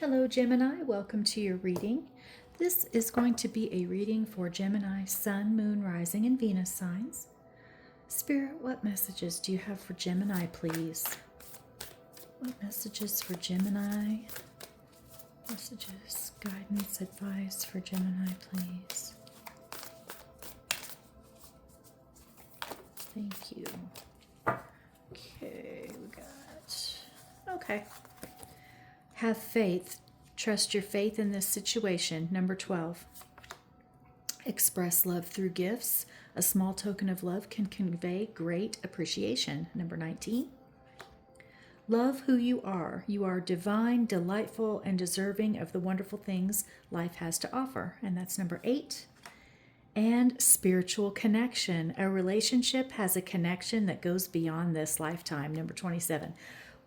Hello Gemini, welcome to your reading. This is going to be a reading for Gemini Sun, Moon, Rising, and Venus signs. Spirit, what messages do you have for Gemini, please? What messages for Gemini? Messages, guidance, advice for Gemini, please. Thank you. Okay, we got... Okay. Have faith. Trust your faith in this situation. Number 12. Express love through gifts. A small token of love can convey great appreciation. Number 19. Love who you are. You are divine, delightful, and deserving of the wonderful things life has to offer. And that's number 8. And spiritual connection. A relationship has a connection that goes beyond this lifetime. Number 27.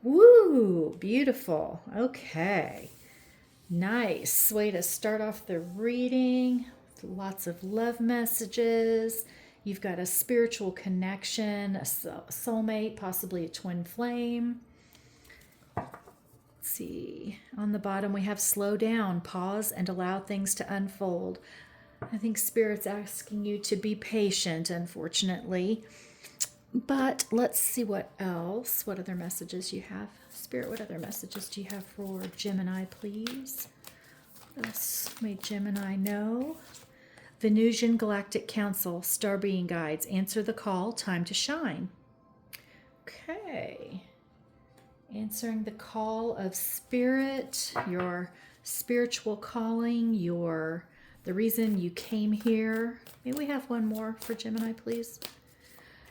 Woo! Beautiful. Okay. Nice way to start off the reading. Lots of love messages. You've got a spiritual connection, a soulmate, possibly a twin flame. Let's see. On the bottom we have slow down, pause, and allow things to unfold. I think Spirit's asking you to be patient, unfortunately. But let's see what else. What other messages you have? Spirit, what other messages do you have for Gemini, please? What else may Gemini know? Venusian Galactic Council, Star Being Guides, answer the call, time to shine. Okay. Answering the call of Spirit, your spiritual calling, the reason you came here. May we have one more for Gemini, please?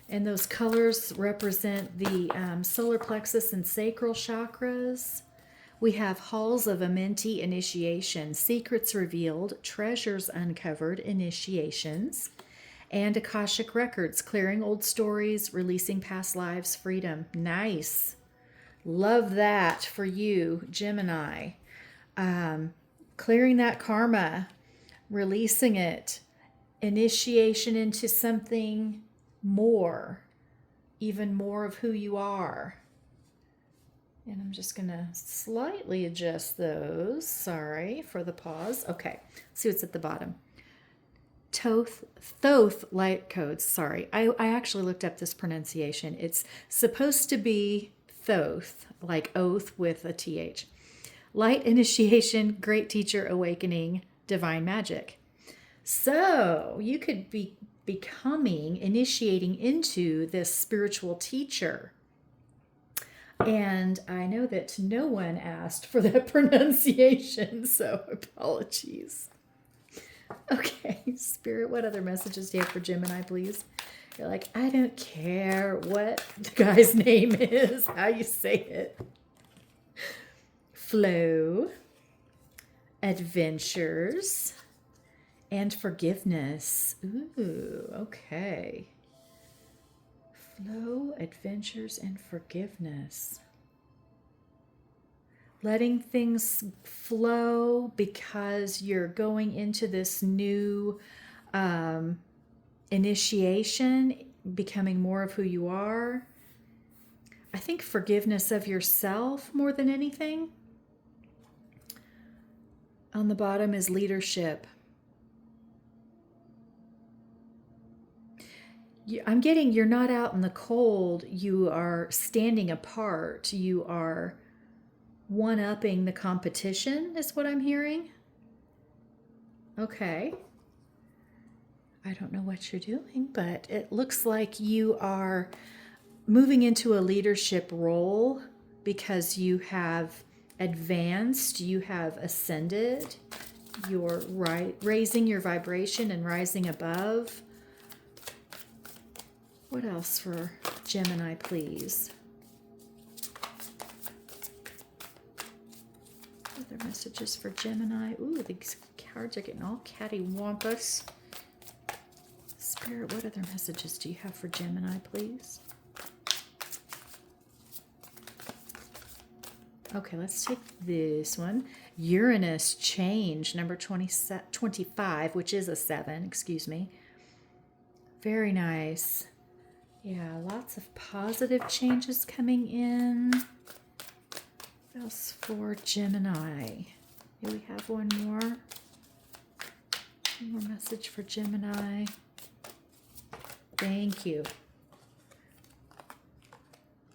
And those colors represent the solar plexus and sacral chakras. We have halls of Amenti initiation, secrets revealed, treasures uncovered, initiations, and Akashic records, clearing old stories, releasing past lives, freedom. Nice. Love that for you, Gemini. Clearing that karma, releasing it, initiation into something more, even more of who you are. And I'm just going to slightly adjust those. Sorry for the pause. Okay, let's see what's at the bottom. Thoth light codes. Sorry, I actually looked up this pronunciation. It's supposed to be Thoth, like oath with a TH. Light initiation, great teacher, awakening, divine magic. So you could be initiating into this spiritual teacher. And I know that no one asked for that pronunciation, so apologies. Okay, Spirit, what other messages do you have for Gemini, please? You're like, I don't care what the guy's name is, how you say it. Flow, adventures, and forgiveness. Ooh, okay. Flow, adventures, and forgiveness. Letting things flow because you're going into this new initiation, becoming more of who you are. I think forgiveness of yourself more than anything. On the bottom is leadership. I'm getting you're not out in the cold. You are standing apart. You are one-upping the competition is what I'm hearing. Okay. I don't know what you're doing, but it looks like you are moving into a leadership role because you have advanced, you have ascended, you're raising your vibration and rising above. What else for Gemini, please? Other messages for Gemini. Ooh, these cards are getting all cattywampus. Spirit, what other messages do you have for Gemini, please? Okay, let's take this one. Uranus change, number 25, which is a 7, excuse me. Very nice. Yeah, lots of positive changes coming in. What else for Gemini? Do we have one more? One more message for Gemini. Thank you.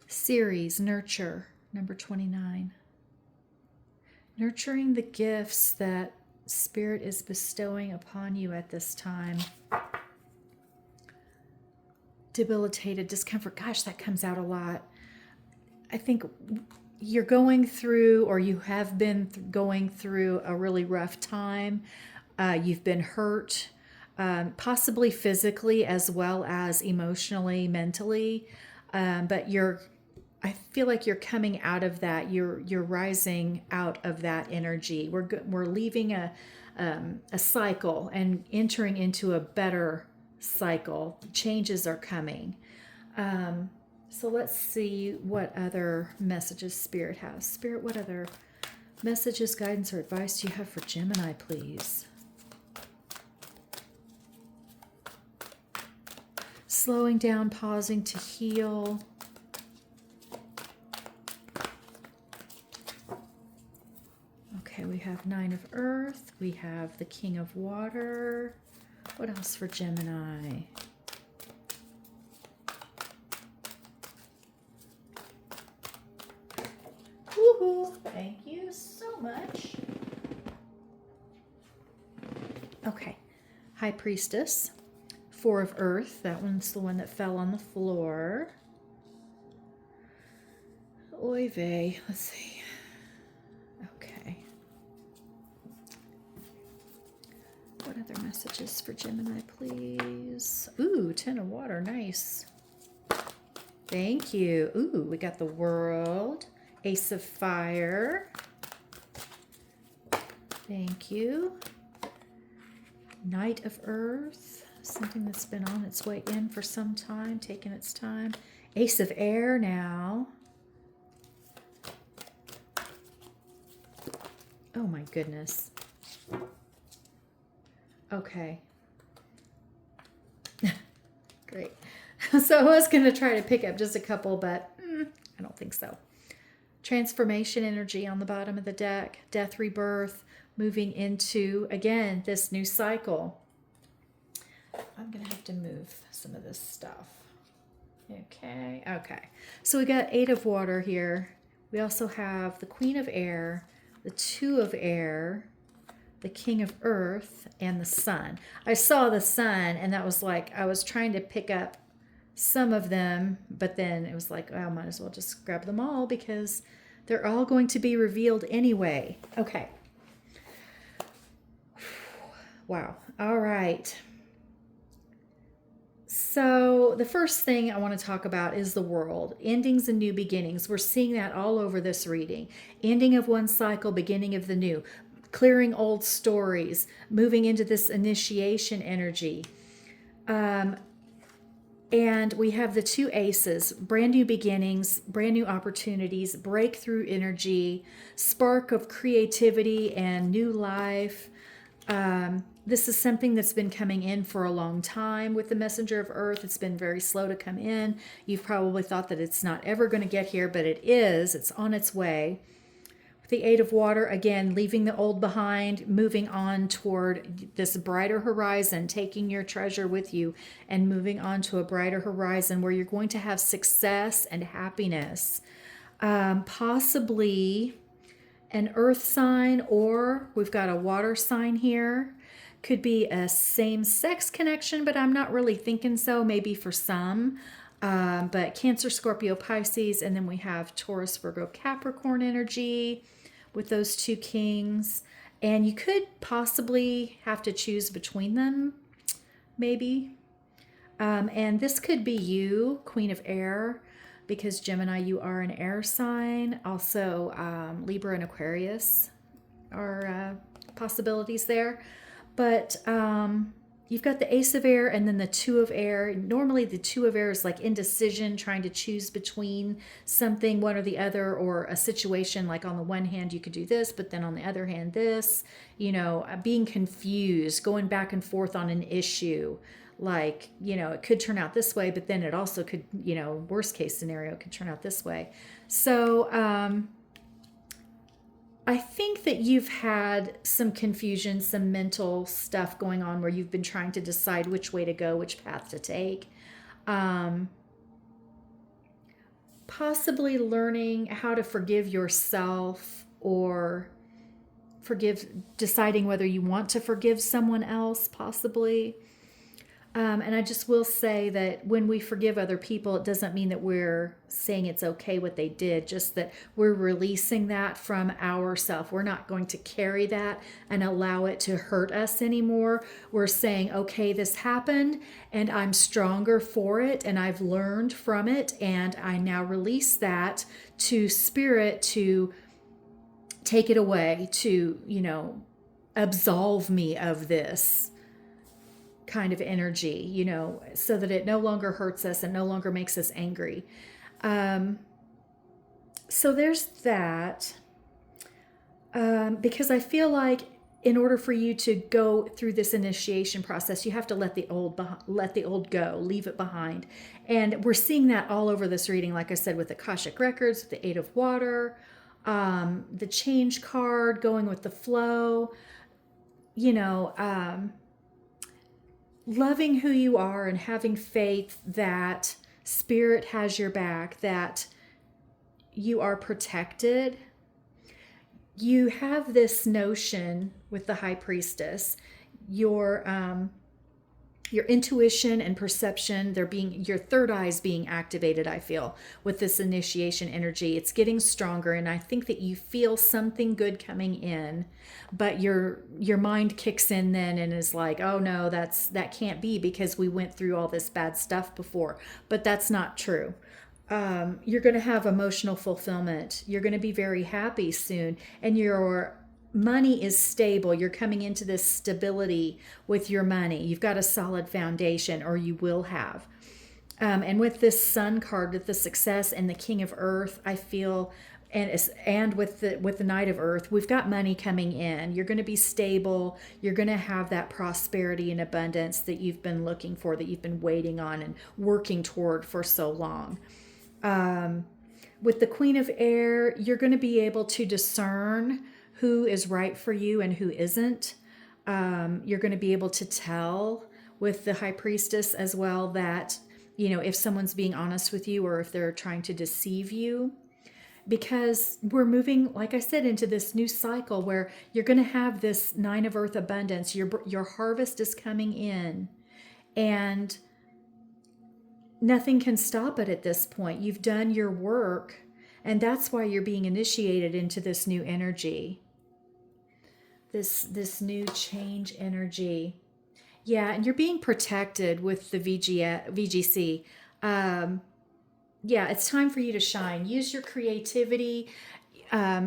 Series, nurture, number 29. Nurturing the gifts that Spirit is bestowing upon you at this time. Debilitated discomfort. Gosh, that comes out a lot. I think you're going through, or you have been going through, a really rough time. You've been hurt, possibly physically as well as emotionally, mentally. But I feel like you're coming out of that. You're rising out of that energy. We're leaving a cycle and entering into a better cycle. Changes are coming. So let's see what other messages Spirit has. Spirit, what other messages, guidance, or advice do you have for Gemini, please? Slowing down, pausing to heal. Okay, we have Nine of Earth. We have the King of Water. What else for Gemini? Woohoo! Thank you so much. Okay, High Priestess. Four of Earth. That one's the one that fell on the floor. Oy vey. Let's see. Okay. What other messages for Gemini, please? Ooh, Ten of Water. Nice. Thank you. Ooh, we got the World. Ace of Fire. Thank you. Knight of Earth. Something that's been on its way in for some time, taking its time. Ace of Air now. Oh my goodness. Okay. Great. So I was going to try to pick up just a couple, but I don't think so. Transformation energy on the bottom of the deck. Death, rebirth, moving into, again, this new cycle. I'm going to have to move some of this stuff. Okay. So we got Eight of Water here. We also have the Queen of Air, the Two of Air, the King of Earth, and the Sun. I saw the Sun, and that was like, I was trying to pick up some of them, but then it was like, I might as well just grab them all because they're all going to be revealed anyway. Okay. Wow. All right. So the first thing I want to talk about is the world. Endings and new beginnings. We're seeing that all over this reading. Ending of one cycle, beginning of the new. Clearing old stories. Moving into this initiation energy. And we have the two aces. Brand new beginnings, brand new opportunities, breakthrough energy, spark of creativity and new life. This is something that's been coming in for a long time with the Messenger of Earth. It's been very slow to come in. You've probably thought that it's not ever going to get here, but it is. It's on its way. With the Eight of Water, again, leaving the old behind, moving on toward this brighter horizon, taking your treasure with you and moving on to a brighter horizon where you're going to have success and happiness. Possibly an earth sign, or we've got a water sign here. Could be a same-sex connection, but I'm not really thinking so. Maybe for some. But Cancer, Scorpio, Pisces, and then we have Taurus, Virgo, Capricorn energy with those two kings. And you could possibly have to choose between them, maybe. And this could be you, Queen of Air, because Gemini, you are an air sign. Also, Libra and Aquarius are possibilities there. But you've got the Ace of Air and then the Two of Air. Normally the Two of Air is like indecision, trying to choose between something, one or the other, or a situation like on the one hand you could do this, but then on the other hand this, being confused, going back and forth on an issue. Like, it could turn out this way, but then it also could, worst case scenario, could turn out this way. So I think that you've had some confusion, some mental stuff going on where you've been trying to decide which way to go, which path to take. Possibly learning how to forgive yourself, or deciding whether you want to forgive someone else, possibly. And I just will say that when we forgive other people, it doesn't mean that we're saying it's okay what they did, just that we're releasing that from ourselves. We're not going to carry that and allow it to hurt us anymore. We're saying, okay, this happened and I'm stronger for it and I've learned from it, and I now release that to spirit to take it away, to, absolve me of this kind of energy, so that it no longer hurts us and no longer makes us angry. So there's that. Because I feel like in order for you to go through this initiation process, you have to let the old go, leave it behind. And we're seeing that all over this reading, like I said, with the Akashic Records, with the Eight of Water, the Change card, going with the flow, loving who you are and having faith that spirit has your back, that you are protected. You have this notion with the High Priestess, your intuition and perception, your third eye is being activated, I feel, with this initiation energy. It's getting stronger, and I think that you feel something good coming in, but your mind kicks in then and is like, oh no, that can't be, because we went through all this bad stuff before. But that's not true. You're going to have emotional fulfillment. You're going to be very happy soon, and your money is stable. You're coming into this stability with your money. You've got a solid foundation, or you will have. And with this Sun card, with the success and the King of Earth, I feel, and with the Knight of Earth, we've got money coming in. You're going to be stable. You're going to have that prosperity and abundance that you've been looking for, that you've been waiting on and working toward for so long. With the Queen of Air, you're going to be able to discern who is right for you and who isn't. You're going to be able to tell with the High Priestess as well that, if someone's being honest with you or if they're trying to deceive you. Because we're moving, like I said, into this new cycle where you're going to have this Nine of Earth abundance. Your harvest is coming in, and nothing can stop it at this point. You've done your work, and that's why you're being initiated into this new energy. This new change energy. Yeah, and you're being protected with the VGC. Yeah, it's time for you to shine. Use your creativity.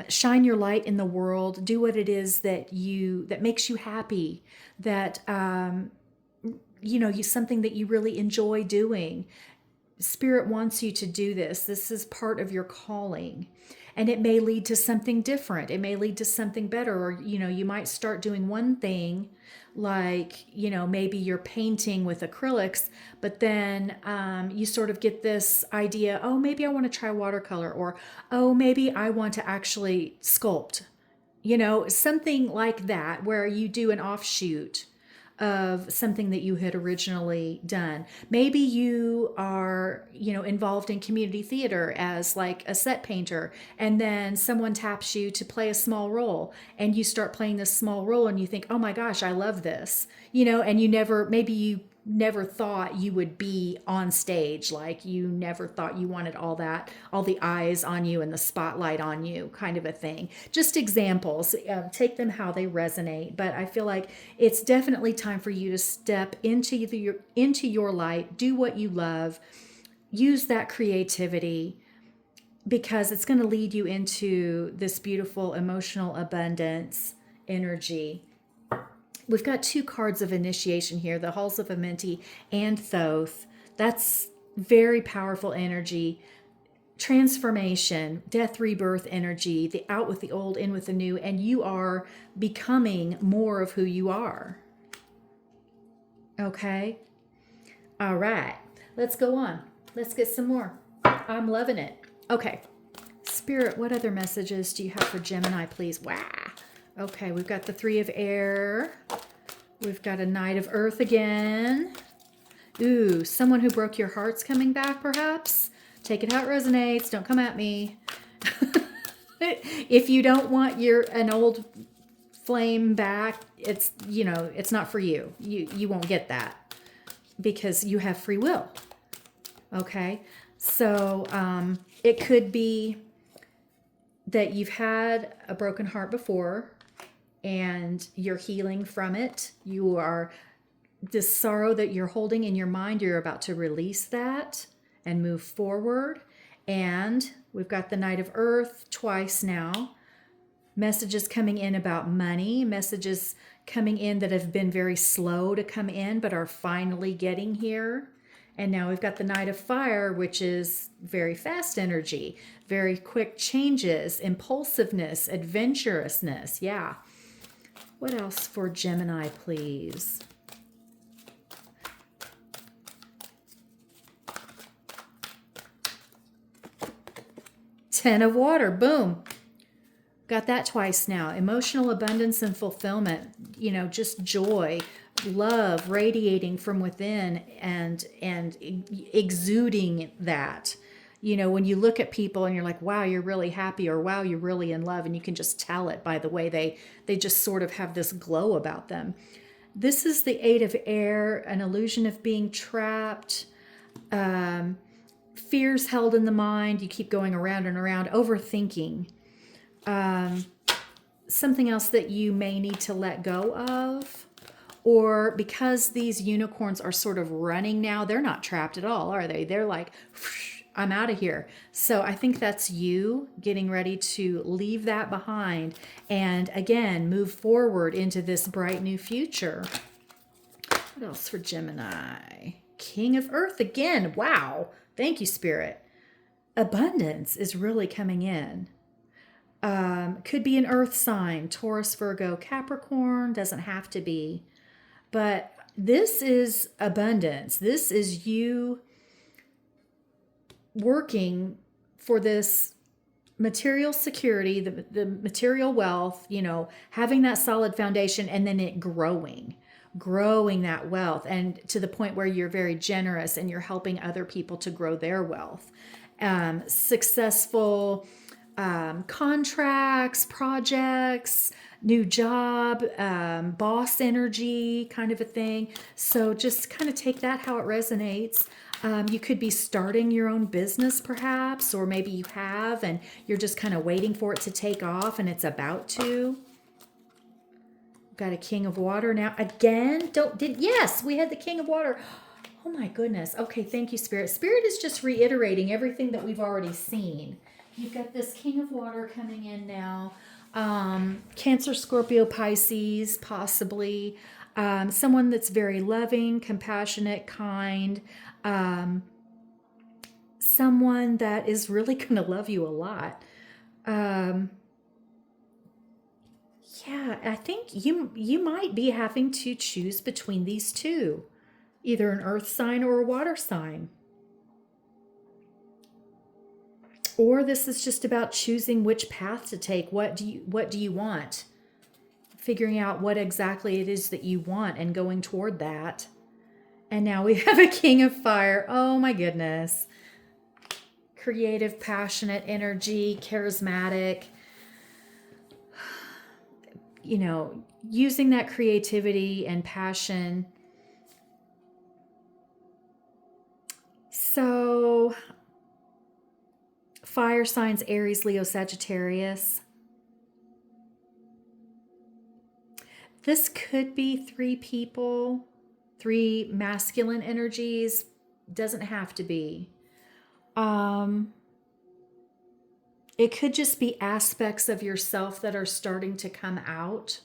Shine your light in the world. Do what it is that makes you happy. That something that you really enjoy doing. Spirit wants you to do this. This is part of your calling. And it may lead to something different. It may lead to something better. Or, you might start doing one thing, like, maybe you're painting with acrylics, but then you sort of get this idea, oh, maybe I want to try watercolor, or, oh, maybe I want to actually sculpt, something like that, where you do an offshoot of something that you had originally done. Maybe you are, involved in community theater as like a set painter, and then someone taps you to play a small role, and you start playing this small role and you think, oh my gosh, I love this, and maybe you never thought you would be on stage. Like, you never thought you wanted all the eyes on you and the spotlight on you, kind of a thing. Just examples, take them how they resonate. But I feel like it's definitely time for you to step into your light, do what you love, use that creativity, because it's going to lead you into this beautiful emotional abundance energy. We've got two cards of initiation here, the Halls of Amenti and Thoth. That's very powerful energy. Transformation, death, rebirth energy, the out with the old, in with the new, and you are becoming more of who you are. Okay? All right. Let's go on. Let's get some more. I'm loving it. Okay. Spirit, what other messages do you have for Gemini, please? Wow. Okay, we've got the Three of Air. We've got a Knight of Earth again. Ooh, someone who broke your heart's coming back, perhaps? Take it how it resonates. Don't come at me. If you don't want an old flame back, it's, you know, it's not for you. You won't get that because you have free will. Okay? So it could be that you've had a broken heart before and you're healing from it. You are, this sorrow that you're holding in your mind, you're about to release that and move forward. And we've got the Knight of Earth twice now. Messages coming in about money, messages coming in that have been very slow to come in but are finally getting here. And now we've got the Knight of Fire, which is very fast energy, very quick changes, impulsiveness, adventurousness. Yeah. What else for Gemini, please? Ten of Water. Boom. Got that twice now. Emotional abundance and fulfillment. You know, just joy, love radiating from within and exuding that. You know, when you look at people and you're like, wow, you're really happy, or wow, you're really in love, and you can just tell it by the way they just sort of have this glow about them. This is the Eight of Air, an illusion of being trapped, fears held in the mind. You keep going around and around, overthinking. Something else that you may need to let go of. Or because these unicorns are sort of running now, they're not trapped at all, are they? They're like, I'm out of here. So I think that's you getting ready to leave that behind and again, move forward into this bright new future. What else for Gemini? King of Earth again. Wow. Thank you, Spirit. Abundance is really coming in. Could be an earth sign, Taurus, Virgo, Capricorn, doesn't have to be. But this is abundance. This is you working for this material security, the material wealth, you know, having that solid foundation and then it growing that wealth, and to the point where you're very generous and you're helping other people to grow their wealth. Successful contracts, projects, new job, boss energy kind of a thing. So just kind of take that how it resonates. You could be starting your own business perhaps, or maybe you have and you're just kind of waiting for it to take off and it's about to. Got a King of Water now. Again, yes, we had the King of Water. Oh my goodness. Okay, thank you, Spirit. Spirit is just reiterating everything that we've already seen. You've got this King of Water coming in now. Cancer, Scorpio, Pisces, possibly. Someone that's very loving, compassionate, kind. Someone that is really going to love you a lot. Yeah, I think you might be having to choose between these two. Either an earth sign or a water sign. Or this is just about choosing which path to take. What do you want? Figuring out what exactly it is that you want and going toward that. And now we have a King of Fire. Oh my goodness. Creative, passionate energy, charismatic. You know, using that creativity and passion. So, fire signs, Aries, Leo, Sagittarius. This could be three people, three masculine energies. Doesn't have to be. It could just be aspects of yourself that are starting to come out.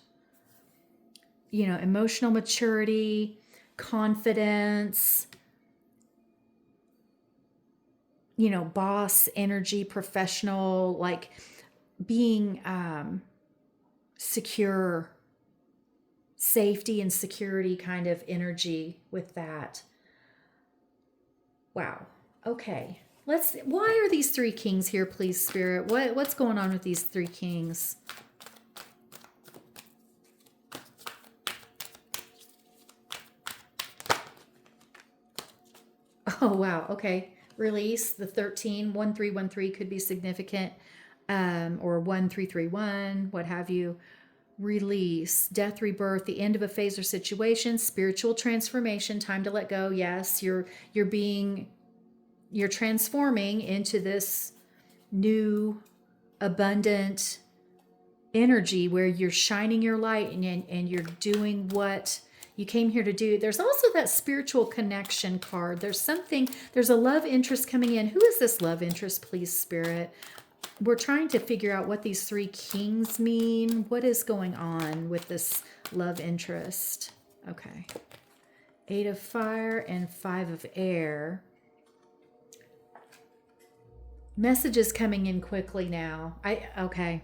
You know, emotional maturity, confidence, you know, boss energy, professional, like being secure, safety and security kind of energy with that. Wow. Okay. Why are these three kings here, please, Spirit? What's going on with these three kings? Oh, wow. Okay. Release the 13, 1313 could be significant, or 1331, what have you. Release, death, rebirth, the end of a phase or situation, spiritual transformation, time to let go. Yes, you're transforming into this new abundant energy where you're shining your light and you're doing what you came here to do. There's also that spiritual connection card. There's a love interest coming in. Who is this love interest, please, Spirit? We're trying to figure out what these three kings mean. What is going on with this love interest? Okay. 8 of fire and 5 of air. Messages coming in quickly now. Okay.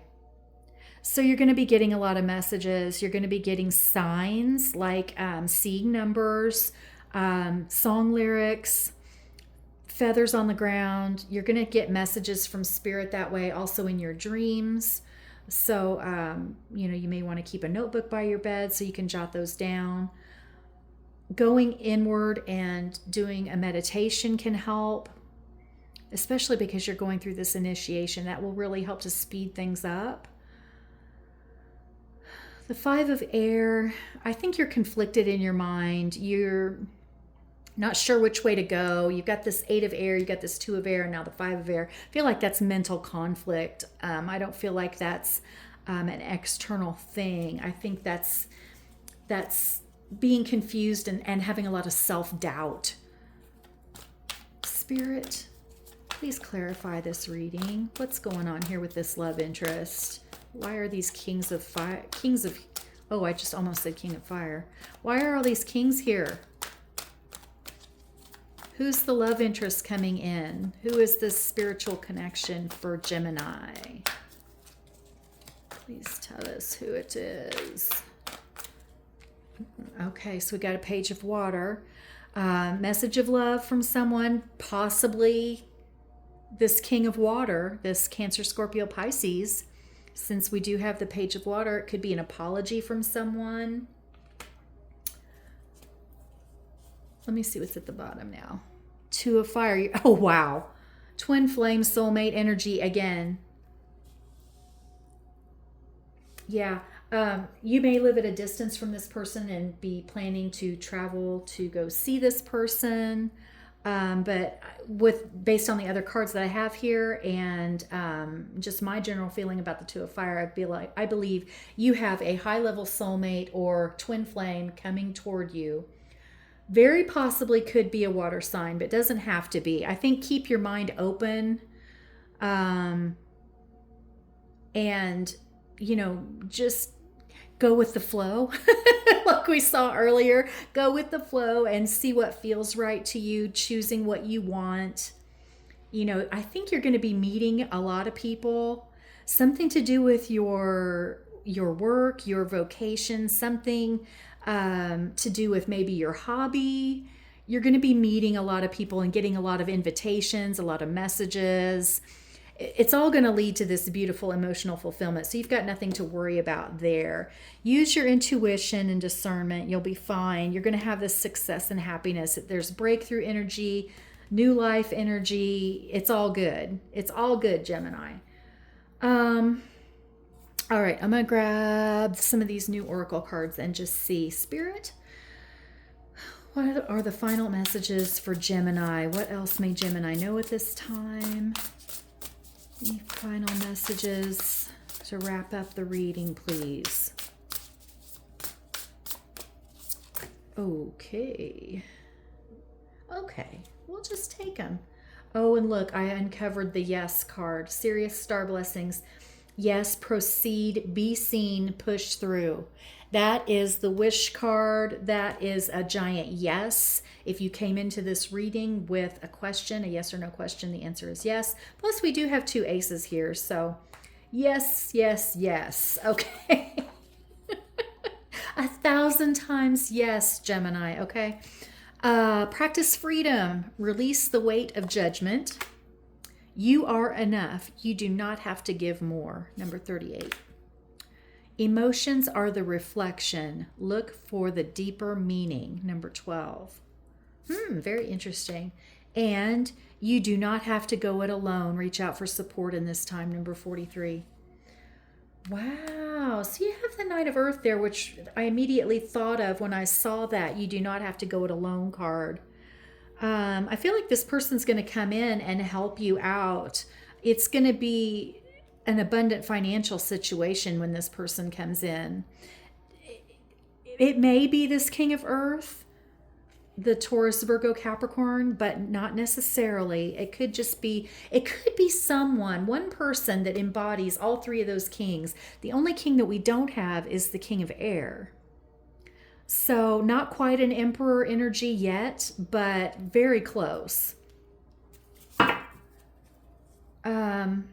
So you're going to be getting a lot of messages. You're going to be getting signs like seeing numbers, song lyrics, feathers on the ground. You're going to get messages from Spirit that way, also in your dreams. So, you may want to keep a notebook by your bed so you can jot those down. Going inward and doing a meditation can help, especially because you're going through this initiation. That will really help to speed things up. The 5 of air, I think you're conflicted in your mind. You're not sure which way to go. You've got this 8 of air, you've got this 2 of air, and now the 5 of air. I feel like that's mental conflict. I don't feel like that's an external thing. I think that's being confused and having a lot of self-doubt. Spirit, please clarify this reading. What's going on here with this love interest? Why are these kings of fire, oh, I just almost said king of fire. Why are all these kings here? Who's the love interest coming in? Who is this spiritual connection for Gemini? Please tell us who it is. Okay, so we got a page of water. Message of love from someone, possibly this king of water, this Cancer, Scorpio, Pisces. Since we do have the page of water, it could be an apology from someone. Let me see what's at the bottom now. 2 of fire. Oh, wow. Twin flame, soulmate energy again. Yeah. You may live at a distance from this person and be planning to travel to go see this person. But based on the other cards that I have here and just my general feeling about the 2 of fire, I believe you have a high-level soulmate or twin flame coming toward you. Very possibly could be a water sign, but doesn't have to be. I think keep your mind open, and just go with the flow. Like we saw earlier, go with the flow and see what feels right to you, choosing what you want. I think you're going to be meeting a lot of people, something to do with your work, your vocation, something to do with maybe your hobby. You're going to be meeting a lot of people and getting a lot of invitations, a lot of messages. It's all going to lead to this beautiful emotional fulfillment. So you've got nothing to worry about there. Use your intuition and discernment. You'll be fine. You're going to have this success and happiness. There's breakthrough energy, new life energy. It's all good. It's all good, Gemini. All right, I'm going to grab some of these new oracle cards and just see. Spirit, what are the final messages for Gemini? What else may Gemini know at this time? Any final messages to wrap up the reading, please? Okay, we'll just take them. Oh, and look, I uncovered the yes card. Serious star blessings. Yes, proceed, be seen, push through. That is the wish card. That is a giant yes. If you came into this reading with a question, a yes or no question, the answer is yes. Plus, we do have 2 aces here. So, yes, yes, yes. Okay. 1,000 times yes, Gemini. Okay. Practice freedom. Release the weight of judgment. You are enough. You do not have to give more. Number 38. Emotions are the reflection. Look for the deeper meaning. Number 12. Very interesting. And you do not have to go it alone. Reach out for support in this time. Number 43. Wow. So you have the Knight of Earth there, which I immediately thought of when I saw that you do not have to go it alone card. I feel like this person's going to come in and help you out. It's going to be an abundant financial situation when this person comes in. It may be this King of Earth, the Taurus, Virgo, Capricorn, but not necessarily. It could be someone, one person that embodies all three of those kings. The only king that we don't have is the King of Air. So not quite an emperor energy yet, but very close. The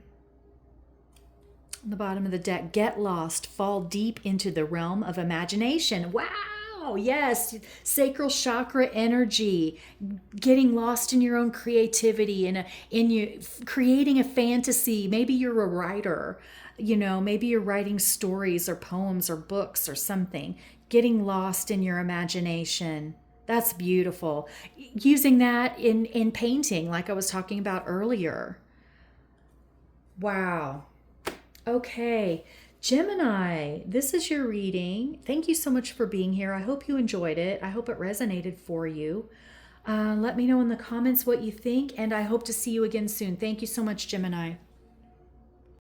bottom of the deck, get lost, fall deep into the realm of imagination. Wow, yes, sacral chakra energy, getting lost in your own creativity and in you creating a fantasy. Maybe you're a writer, maybe you're writing stories or poems or books or something. Getting lost in your imagination. That's beautiful. Using that in painting, like I was talking about earlier. Wow. Okay, Gemini, this is your reading. Thank you so much for being here. I hope you enjoyed it. I hope it resonated for you. Let me know in the comments what you think, and I hope to see you again soon. Thank you so much, Gemini.